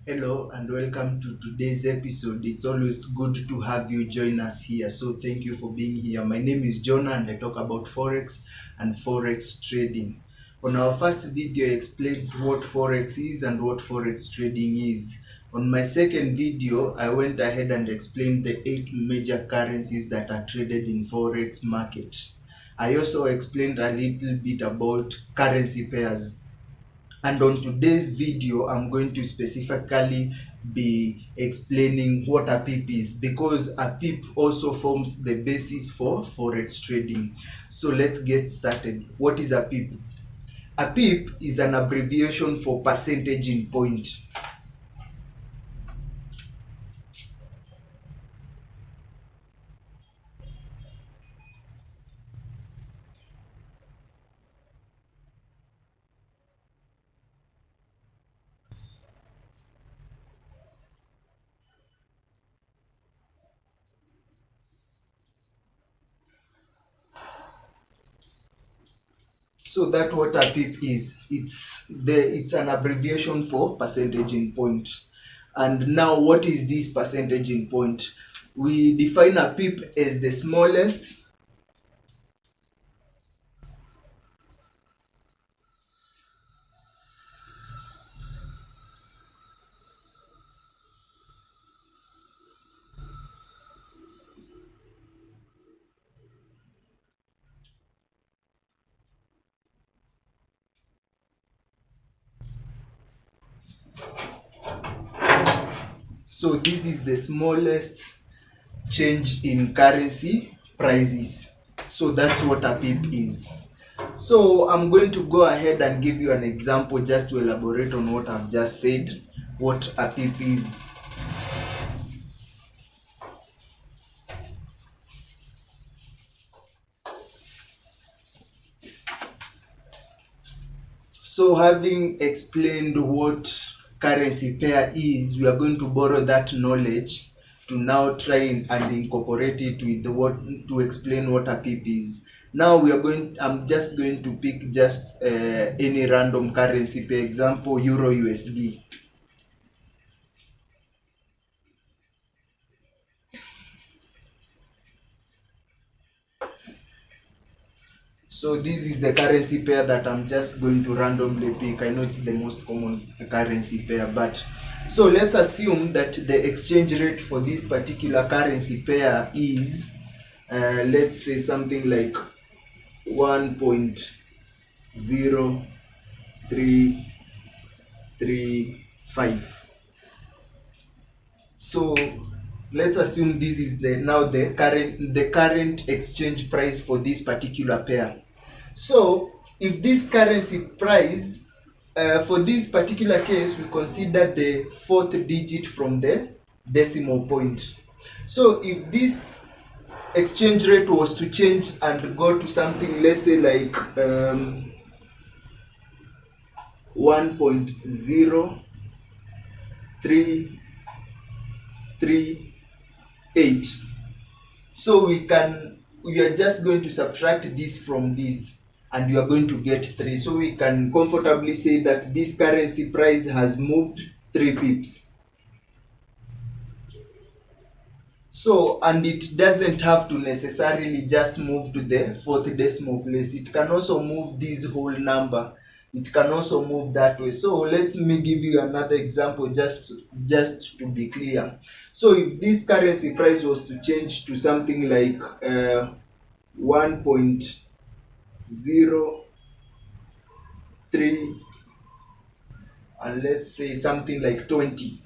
Hello and welcome to today's episode. It's always good to have you join us here. So thank you for being here. My name is Jonah and I talk about forex and forex trading. On our first video, I explained what forex is and what forex trading is. On my second video, I went ahead and explained the 8 major currencies that are traded in forex market. I also explained a little bit about currency pairs. And on today's video, I'm going to specifically be explaining what a pip is, because a pip also forms the basis for forex trading. So let's get started. What is a pip? A pip is an abbreviation for percentage in point. So that's what a pip is. It's an abbreviation for percentage in point. And now, what is this percentage in point? We define a pip as the smallest. So this is the smallest change in currency prices. So that's what a pip is. So I'm going to go ahead and give you an example just to elaborate on what I've just said, what a pip is. So having explained what currency pair is, we are going to borrow that knowledge to now try and incorporate it with what to explain what a pip is. Now I'm just going to pick just any random currency, for example, Euro USD. So this is the currency pair that I'm just going to randomly pick. I know it's the most common currency pair, but so let's assume that the exchange rate for this particular currency pair is, let's say something like 1.0335. So let's assume this is the current exchange price for this particular pair. So if this currency price, for this particular case, we consider the fourth digit from the decimal point. So if this exchange rate was to change and go to something, let's say like 1.0338, so we are just going to subtract this from this, and you are going to get 3. So we can comfortably say that this currency price has moved 3 pips. So, and it doesn't have to necessarily just move to the fourth decimal place. It can also move this whole number. It can also move that way. So let me give you another example just to be clear. So if this currency price was to change to something like 1.03, and let's say something like 20.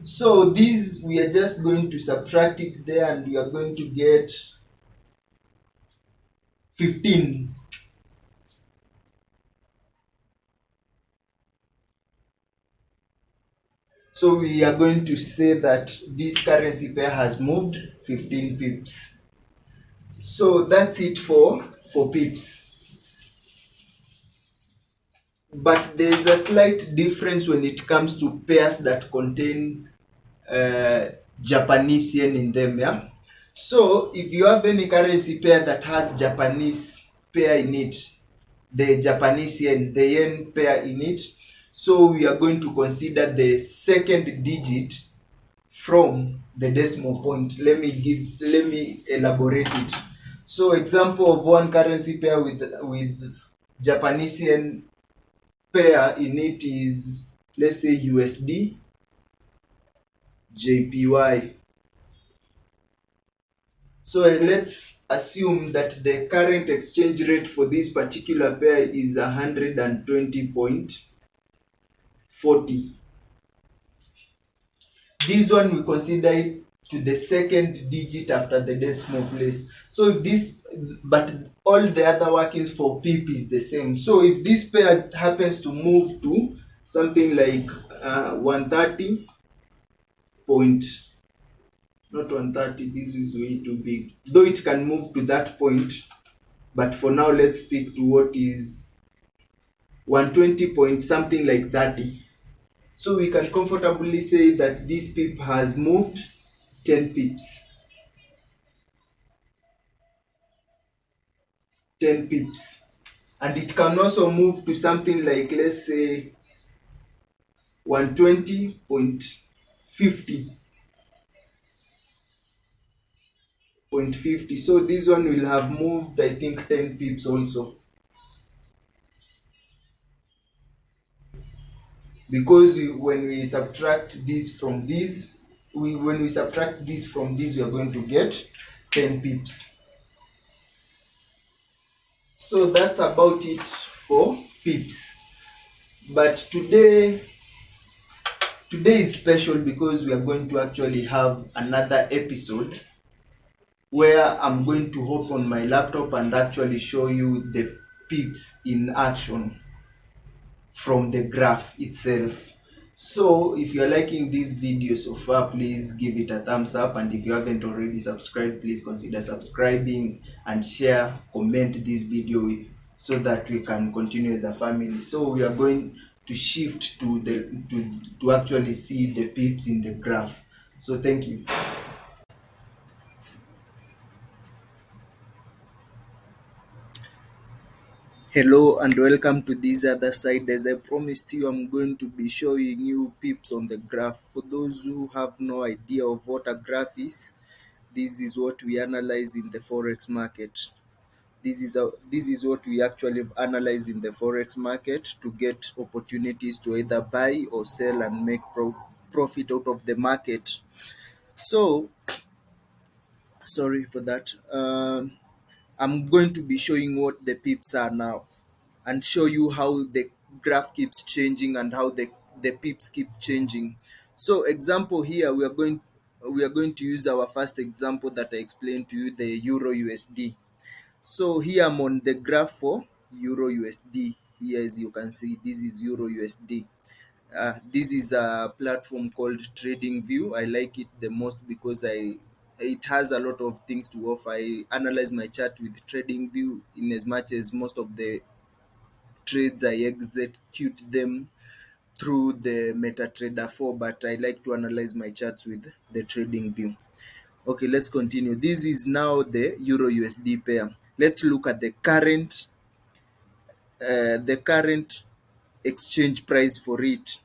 So this, we are just going to subtract it there, and we are going to get 15. So we are going to say that this currency pair has moved 15 pips. So that's it for pips. But there is a slight difference when it comes to pairs that contain Japanese yen in them. Yeah. So if you have any currency pair that has Japanese pair in it, the Japanese yen, the yen pair in it. So we are going to consider the second digit from the decimal point. Let me elaborate it. So example of one currency pair with Japanese yen pair in it is, let's say, USD JPY. So let's assume that the current exchange rate for this particular pair is 120.40. This one we consider it to the second digit after the decimal place. So if this, but all the other workings for pip is the same. So if this pair happens to move to something like 130 point, not 130, this is way too big, though it can move to that point, but for now let's stick to what is 120 point something like 30. So we can comfortably say that this pip has moved 10 pips. 10 pips. And it can also move to something like, let's say, 120.50. So this one will have moved, I think, 10 pips also. Because when we subtract this from this, when we subtract this from this, we are going to get 10 pips. So that's about it for pips. But today is special because we are going to actually have another episode where I'm going to hop on my laptop and actually show you the pips in action from the graph itself. So if you're liking this video so far, please give it a thumbs up, and if you haven't already subscribed, please consider subscribing and share, comment this video so that we can continue as a family. So we are going to shift to actually see the pips in the graph. So thank you. Hello and welcome to this other side. As I promised you, I'm going to be showing you pips on the graph. For those who have no idea of what a graph is, this is what we analyze in the forex market. This is what we actually analyze in the forex market to get opportunities to either buy or sell and make profit out of the market. So sorry for that. I'm going to be showing what the pips are now, and show you how the graph keeps changing and how the pips keep changing. So example here, we are going to use our first example that I explained to you, the Euro USD. So here I'm on the graph for Euro USD. Here, as you can see, this is Euro USD. This is a platform called Trading View. I like it the most because it has a lot of things to offer. I analyze my chart with Trading View in as much as most of the trades I execute them through the MetaTrader 4, but I like to analyze my charts with the Trading View. Okay, let's continue. This is now the Euro USD pair. Let's look at the current exchange price for it.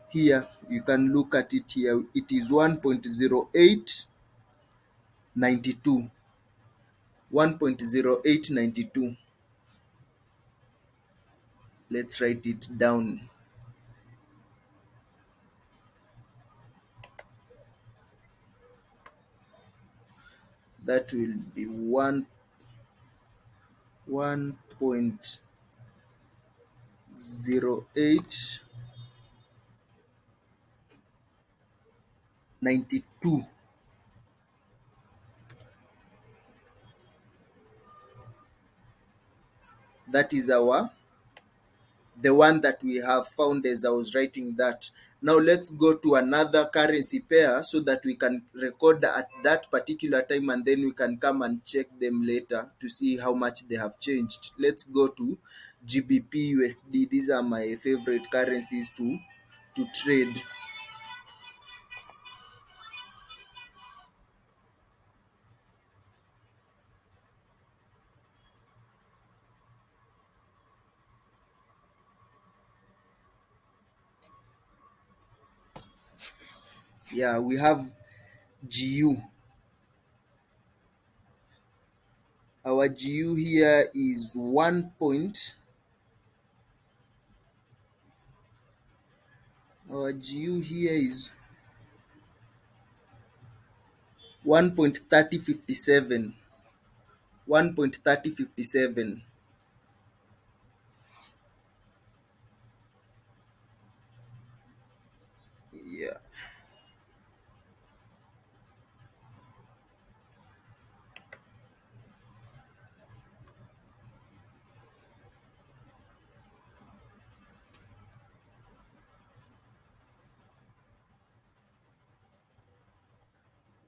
Here you can look at it here. It is 1.0892. 1.0892. Let's write it down. That will be 1.0892. That is the one that we have found as I was writing that. Now let's go to another currency pair so that we can record at that particular time, and then we can come and check them later to see how much they have changed. Let's go to GBP USD. These are my favorite currencies to trade. Yeah, we have GU. Our GU here is 1 point. Our GU here is 1.3057. 1.3057. Yeah.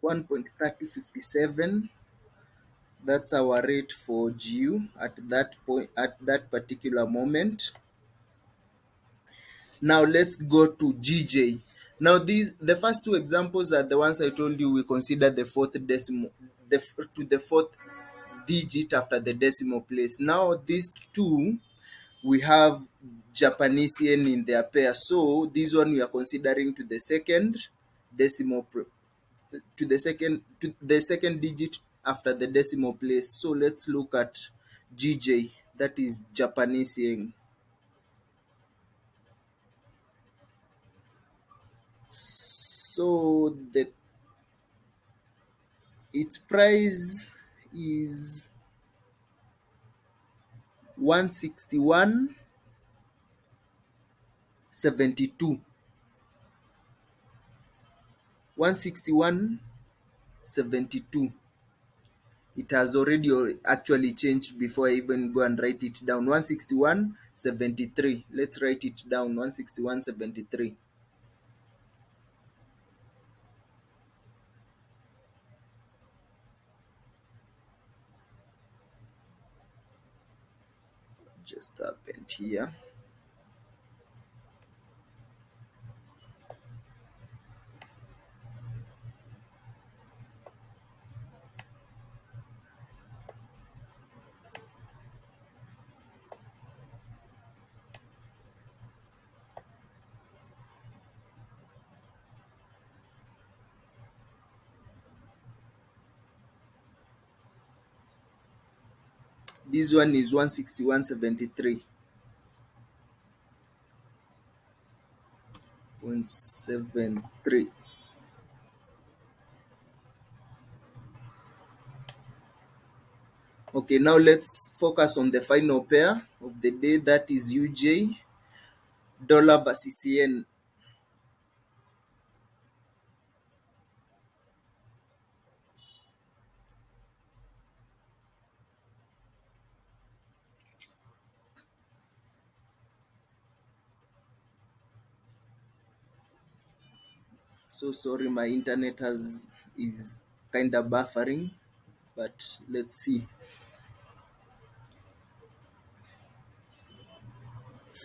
1.3057. That's our rate for GU at that point, at that particular moment. Now let's go to GJ. Now the first two examples are the ones I told you we consider the fourth decimal, to the fourth digit after the decimal place. Now these two, we have Japanese yen in their pair. So this one we are considering to the second decimal, to the second digit after the decimal place. So let's look at GJ, that is Japanese yen. So the its price is 161.72. 161.72. It has already actually changed before I even go and write it down. 161.73. Let's write it down. 161.73. Just happened here. This one is 161.73. Okay, now let's focus on the final pair of the day, that is UJ, dollar versus yen. So sorry, my internet is kind of buffering, but let's see.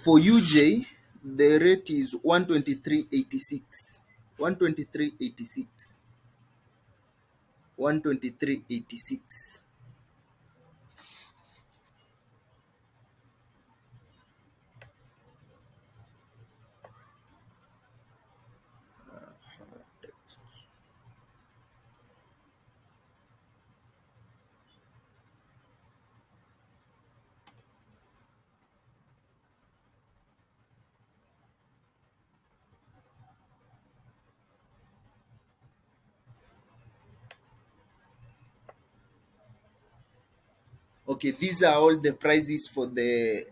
For UJ, the rate is 123.86. 123.86. 123.86. Okay, these are all the prices for the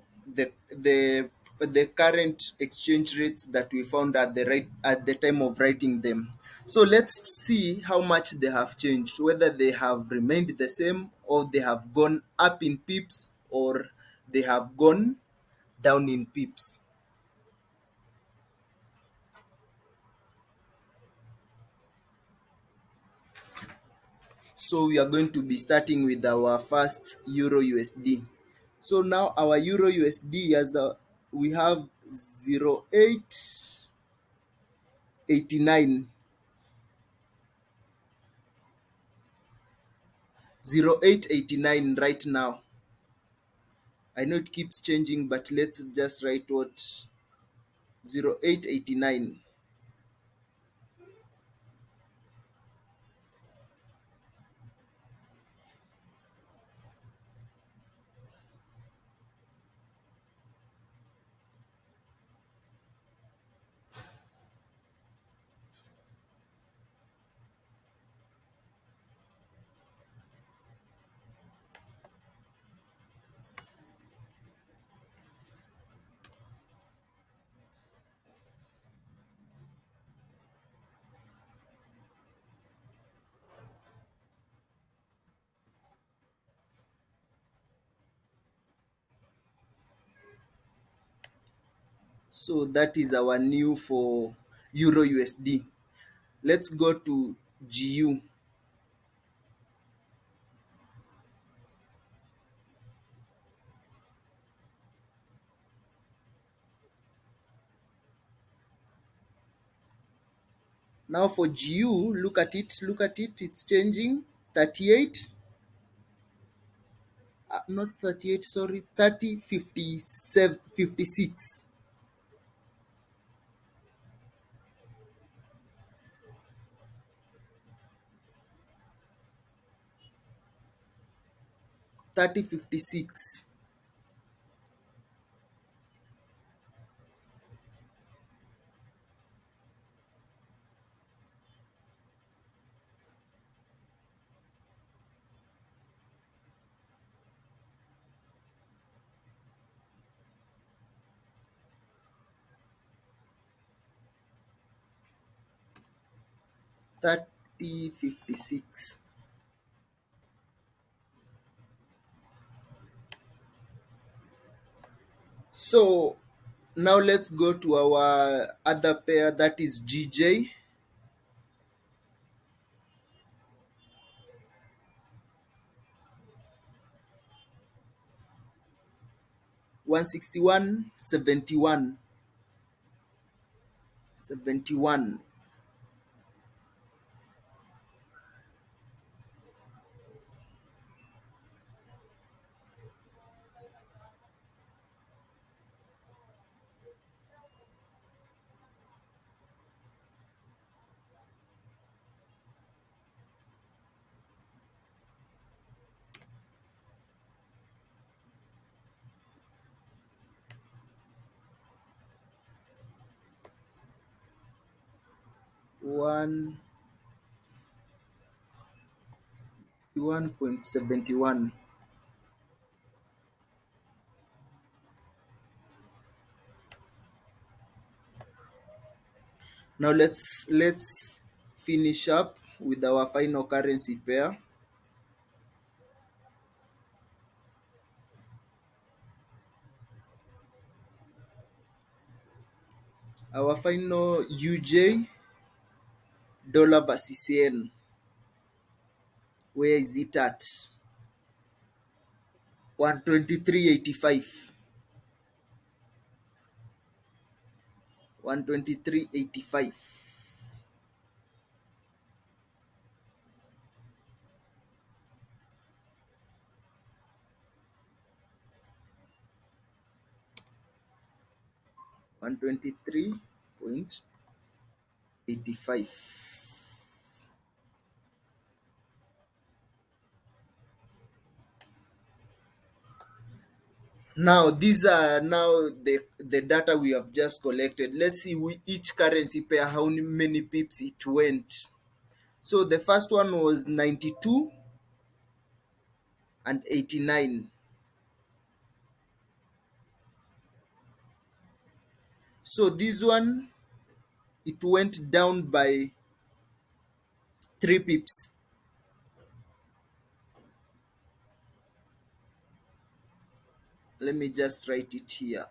current exchange rates that we found at the time of writing them. So let's see how much they have changed, whether they have remained the same or they have gone up in pips or they have gone down in pips. So we are going to be starting with our first Euro USD. So now our Euro USD we have 0.889. 0.889 right now. I know it keeps changing, but let's just write what 0.889. So that is our new for Euro USD. Let's go to GU. Now for GU, look at it, it's changing. 38, not 38, sorry, 30, 57, 56. 30, 56. Thirty 56. So now let's go to our other pair, that is GJ. 161, 71. 71. 161.71. Now let's finish up with our final currency pair. Our final UJ, dollar versus yen. Where is it at? 123.85. 123.85. 123.85. Now these are now the data we have just collected. Let's see each currency pair how many pips it went. So the first one was 92 and 89. So this one, it went down by 3 pips. Let me just write it here.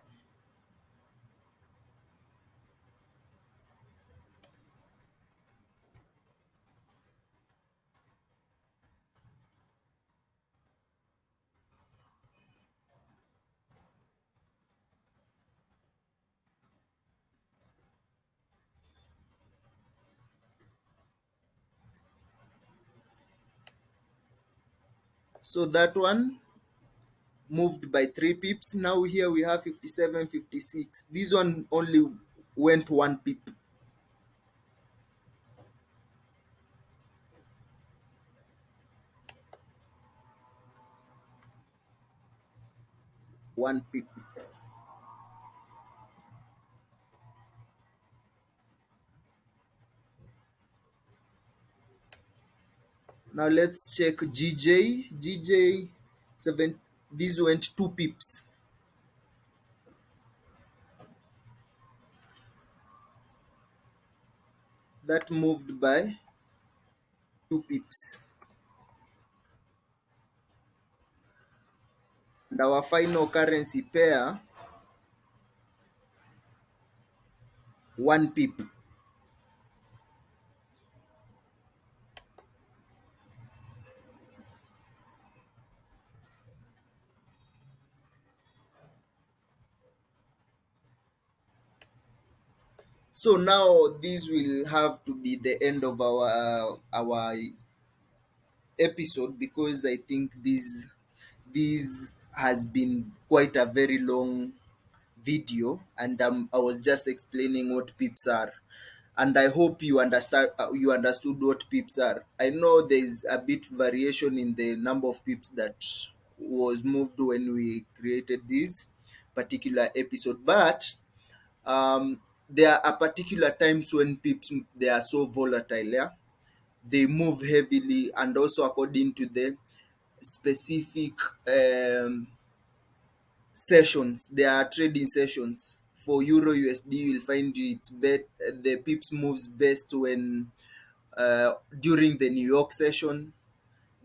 So that one moved by 3 pips. Now here we have 57, 56. This one only went 1 pip. 1 pip. Now let's check GJ. GJ 7. This went 2 pips. That moved by 2 pips. And our final currency pair 1 pip. So now this will have to be the end of our episode, because I think this has been quite a very long video, and I was just explaining what pips are, and I hope you understood what pips are. I know there's a bit variation in the number of pips that was moved when we created this particular episode, but there are particular times when pips, they are so volatile, yeah, they move heavily, and also according to the specific um, sessions. There are trading sessions for Euro USD. You will find the pips moves best when during the New York session,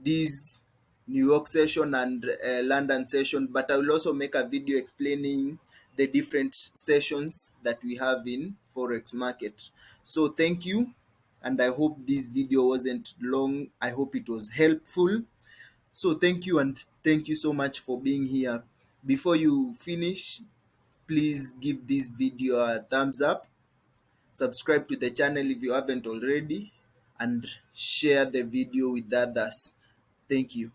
this New York session and London session. But I will also make a video explaining the different sessions that we have in forex market. So thank you, and I hope this video wasn't long. I hope it was helpful. So thank you, and thank you so much for being here. Before you finish, please give this video a thumbs up, subscribe to the channel if you haven't already, and share the video with others. Thank you.